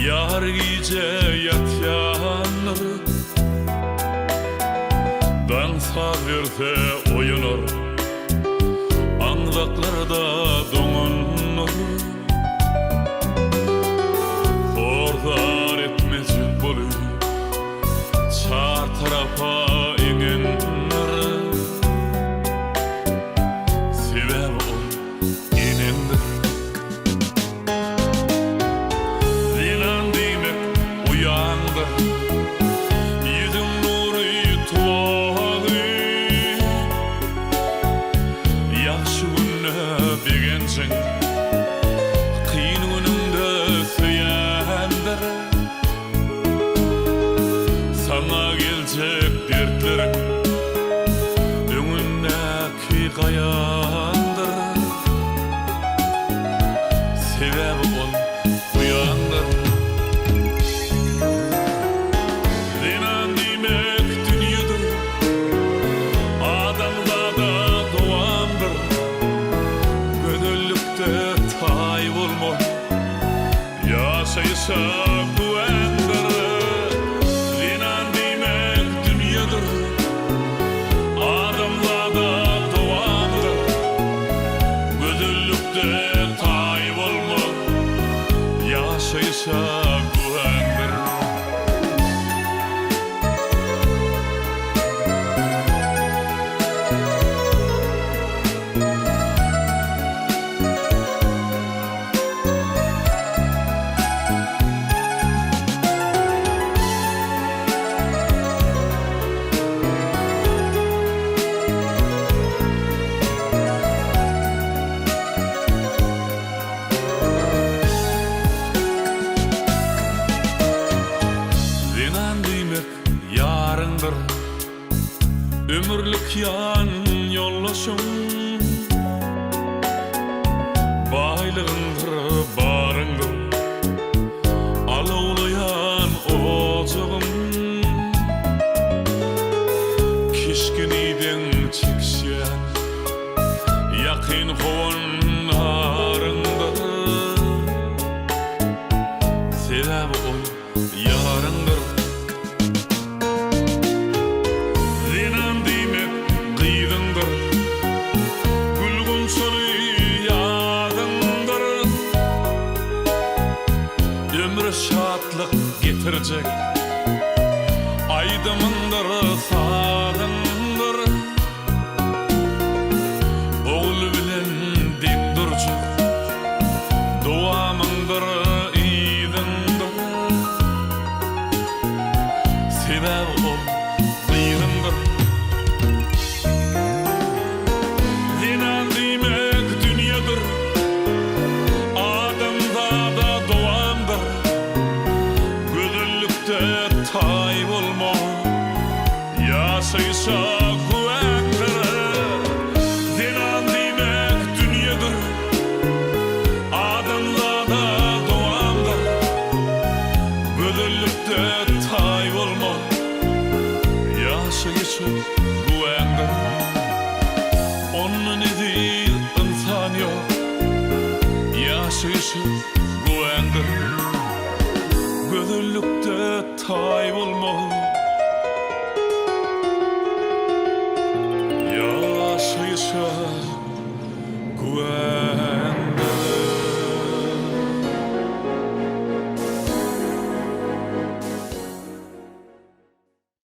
Yar gece yatyanır, dansa verse oyunur, anlaklarda donunur. Ordar etmez bolu, çar tarafa inenir. Sebep ol inendir. Zinan demek uyandır, yüzün nuru tuvağı. Yaxşı günne begensin, kıyın gününde söyendir. Sana gelecek dertlerim önündeki kayandır. Sebep ol uyandır. Zinan demek dünyadır, adamlarda doğandır. Gönüllükte tay olma, yaşayışa güvendir. Zinan demek dünyadır, adamlarda doğandır. Gönüllükte tay olma, yaşayışa güvendir. Zinan demek yarındır, ömürlük yan yollaşım. Baylığındır, barındır, alovlayan ocağım. Kişkiniden çekşen, yakın kovan arındır. Sebep ol yarındır. Zinan demek kıydındır, gülgün sonu yadındır. Ömrü şatlık getirecek, aydımındır, sağındır. Oğul bilen dik durcuk, duamındır, iyidindir. Sebep ol kıydındır. Zinan demek dünyadır, adamda da doğandır. Gönüllükte tay olma, yaşayışa güvendir. Zinan demek dünyadır, adamda da doğandır. Gönüllükte tay olma, yaşayışa güvendir. Onun idi insan yok, yaşayışı güvendir. Gönüllükte tay olma,